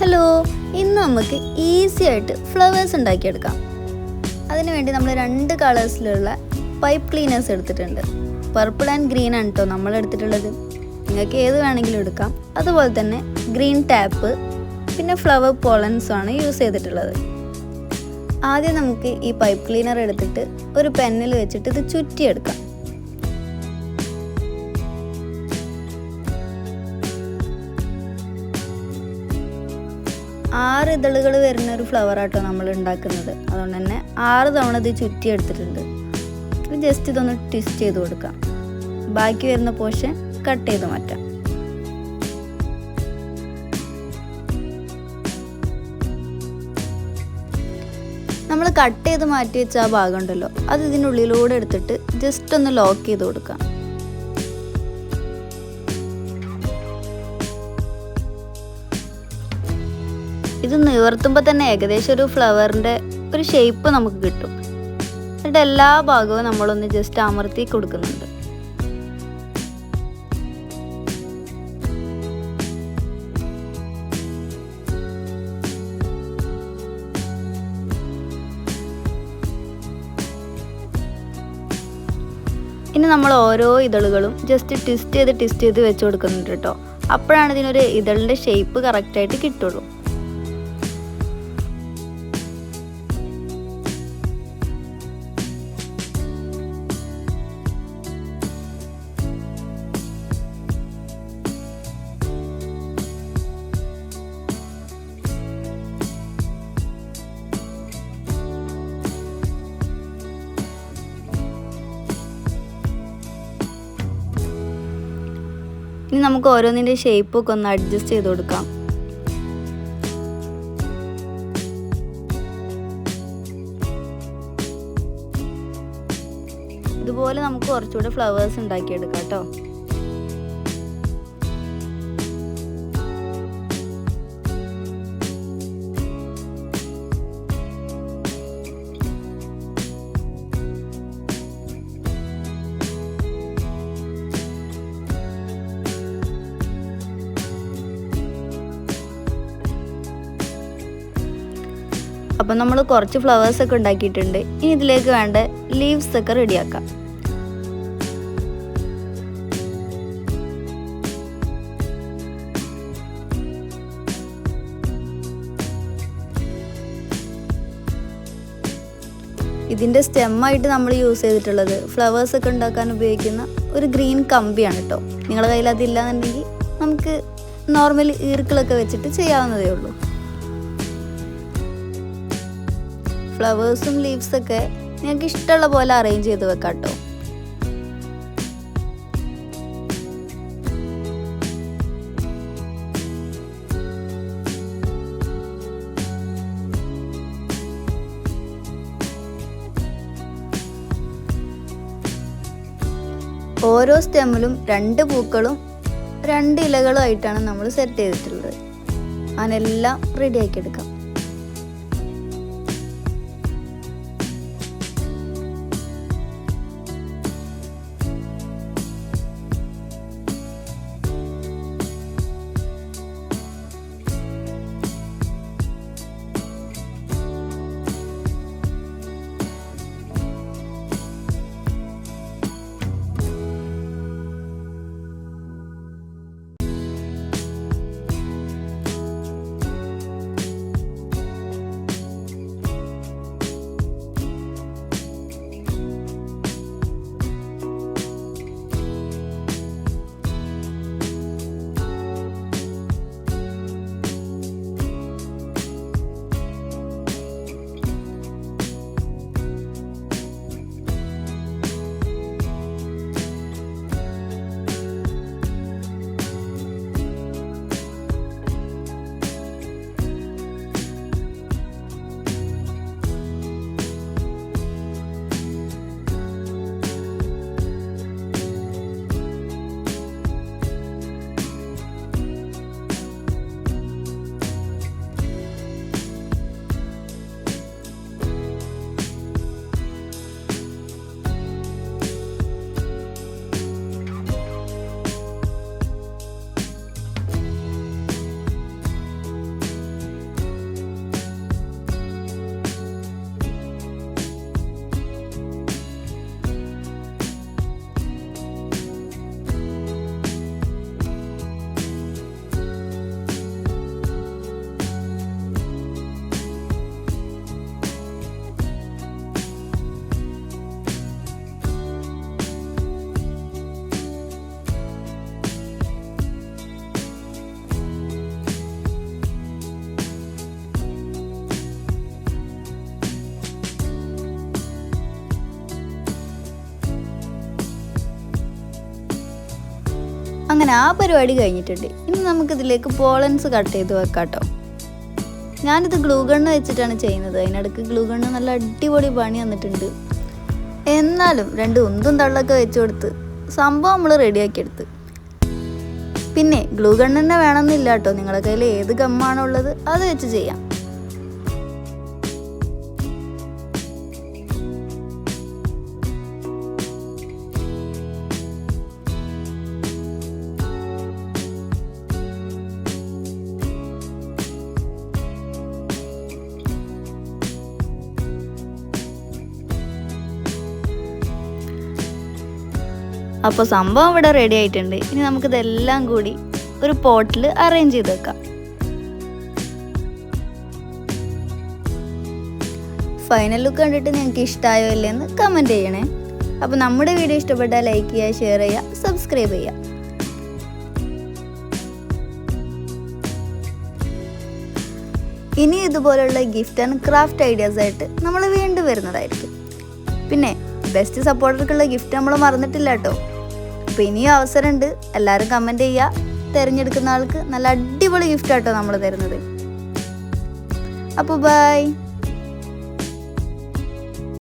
Hello, ഇന്ന് നമുക്ക് easy ആയിട്ട് ഫ്ലവേഴ്സ് ഉണ്ടാക്കിയെടുക്കാം. അതിനുവേണ്ടി നമ്മൾ 2 കളേഴ്സിലുള്ള പൈപ്പ് ക്ലീനേഴ്സ് എടുത്തിട്ടുണ്ട്. പർപ്പിൾ ആൻഡ് ഗ്രീൻ ആണ് കേട്ടോ നമ്മൾ എടുത്തിട്ടുള്ളത്. നിങ്ങൾക്ക് ഏത് വേണമെങ്കിലും എടുക്കാം. അതുപോലെ തന്നെ ഗ്രീൻ ടാപ്പ്, പിന്നെ ഫ്ലവർ പോളൻസും ആണ് യൂസ് ചെയ്തിട്ടുള്ളത്. ആദ്യം നമുക്ക് ഈ പൈപ്പ് ക്ലീനർ എടുത്തിട്ട് ഒരു പെന്നിൽ വെച്ചിട്ട് ഇത് ചുറ്റിയെടുക്കാം. ആറ് ഇതളുകൾ വരുന്ന ഒരു ഫ്ലവർ ആട്ടോ നമ്മൾ ഉണ്ടാക്കുന്നത്. അതുകൊണ്ട് തന്നെ 6 തവണ ഇത് ചുറ്റിയെടുത്തിട്ടുണ്ട്. ഇത് ജസ്റ്റ് ഇതൊന്ന് ട്വിസ്റ്റ് ചെയ്ത് കൊടുക്കാം. ബാക്കി വരുന്ന പോർഷൻ കട്ട് ചെയ്ത് മാറ്റാം. നമ്മൾ കട്ട് ചെയ്ത് മാറ്റി വെച്ച ആ ഭാഗം ഉണ്ടല്ലോ, അത് ഇതിനുള്ളിലൂടെ എടുത്തിട്ട് ജസ്റ്റ് ഒന്ന് ലോക്ക് ചെയ്ത് കൊടുക്കാം. ഇത് നിവർത്തുമ്പോൾ തന്നെ ഏകദേശം ഒരു ഫ്ലവറിൻ്റെ ഒരു ഷേപ്പ് നമുക്ക് കിട്ടും. എന്നിട്ട് എല്ലാ ഭാഗവും നമ്മളൊന്ന് ജസ്റ്റ് അമർത്തി കൊടുക്കുന്നുണ്ട്. ഇനി നമ്മൾ ഓരോ ഇതളുകളും ജസ്റ്റ് ട്വിസ്റ്റ് ചെയ്ത് വെച്ച് കൊടുക്കുന്നുണ്ട് കേട്ടോ. അപ്പോഴാണ് ഇതിനൊരു ഇതളിൻ്റെ ഷേപ്പ് കറക്റ്റായിട്ട് കിട്ടുള്ളൂ. ഇനി നമുക്ക് ഓരോന്നിൻ്റെ ഷേപ്പൊക്കെ ഒന്ന് അഡ്ജസ്റ്റ് ചെയ്ത് കൊടുക്കാം. ഇതുപോലെ നമുക്ക് കുറച്ചുകൂടെ ഫ്ലവേഴ്സ് ഉണ്ടാക്കിയെടുക്കാം കേട്ടോ. അപ്പം നമ്മൾ കുറച്ച് ഫ്ലവേഴ്സൊക്കെ ഉണ്ടാക്കിയിട്ടുണ്ട്. ഇനി ഇതിലേക്ക് വേണ്ട ലീവ്സ് ഒക്കെ റെഡിയാക്കാം. ഇതിൻ്റെ സ്റ്റെമ്മായിട്ട് നമ്മൾ യൂസ് ചെയ്തിട്ടുള്ളത് ഫ്ലവേഴ്സൊക്കെ ഉണ്ടാക്കാൻ ഉപയോഗിക്കുന്ന ഒരു ഗ്രീൻ കമ്പിയാണ് കേട്ടോ. നിങ്ങളുടെ കയ്യിൽ അതില്ല എന്നുണ്ടെങ്കിൽ നമുക്ക് നോർമൽ ഈർക്കിളൊക്കെ വെച്ചിട്ട് ചെയ്യാവുന്നതേ ഉള്ളൂ. ഫ്ലവേഴ്സും ലീവ്സൊക്കെ നിങ്ങൾക്ക് ഇഷ്ടമുള്ള പോലെ അറേഞ്ച് ചെയ്ത് വെക്കാം കേട്ടോ. ഓരോ സ്റ്റെമ്മിലും 2 പൂക്കളും 2 ഇലകളും ആയിട്ടാണ് നമ്മൾ സെറ്റ് ചെയ്തിട്ടുള്ളത്. അതിനെല്ലാം റെഡിയാക്കി എടുക്കാം. അങ്ങനെ ആ പരിപാടി കഴിഞ്ഞിട്ടുണ്ട്. ഇനി നമുക്കിതിലേക്ക് പോളൻസ് കട്ട് ചെയ്ത് വെക്കാം കേട്ടോ. ഞാനിത് ഗ്ലൂ ഗണ്ണ് വെച്ചിട്ടാണ് ചെയ്യുന്നത്. അതിനിടയ്ക്ക് ഗ്ലൂ ഗണ്ണ് നല്ല അടിപൊളി പണി വന്നിട്ടുണ്ട്. എന്നാലും 2 ഉന്തും തള്ളൊക്കെ വെച്ച് കൊടുത്ത് സംഭവം നമ്മൾ റെഡിയാക്കിയെടുത്ത്. പിന്നെ ഗ്ലൂ ഗണ്ണ് തന്നെ വേണമെന്നില്ല കേട്ടോ, നിങ്ങളുടെ കയ്യിൽ ഏത് ഗമ്മാണോ ഉള്ളത് അത് വെച്ച് ചെയ്യാം. അപ്പോൾ സംഭവം ഇവിടെ റെഡി ആയിട്ടുണ്ട്. ഇനി നമുക്കിതെല്ലാം കൂടി ഒരു പോട്ടിൽ അറേഞ്ച് ചെയ്ത് വെക്കാം. ഫൈനൽ ലുക്ക് കണ്ടിട്ട് നിങ്ങൾക്ക് ഇഷ്ടമായോ ഇല്ലെന്ന് കമൻറ്റ് ചെയ്യണേ. അപ്പോൾ നമ്മുടെ വീഡിയോ ഇഷ്ടപ്പെട്ടാൽ ലൈക്ക് ചെയ്യുക, ഷെയർ ചെയ്യുക, സബ്സ്ക്രൈബ് ചെയ്യുക. ഇനി ഇതുപോലുള്ള ഗിഫ്റ്റ് ആൻഡ് ക്രാഫ്റ്റ് ഐഡിയാസ് ആയിട്ട് നമ്മൾ വീണ്ടും വരുന്നതായിരിക്കും. പിന്നെ ബെസ്റ്റ് സപ്പോർട്ടർക്കുള്ള ഗിഫ്റ്റ് നമ്മൾ മറന്നിട്ടില്ല കേട്ടോ. അപ്പോൾ ഇനിയും അവസരമുണ്ട്. എല്ലാവരും കമൻറ്റ് ചെയ്യുക. തിരഞ്ഞെടുക്കുന്ന ആൾക്ക് നല്ല അടിപൊളി ഗിഫ്റ്റ് ആട്ടോ നമ്മൾ തരുന്നത്. അപ്പോൾ ബൈ.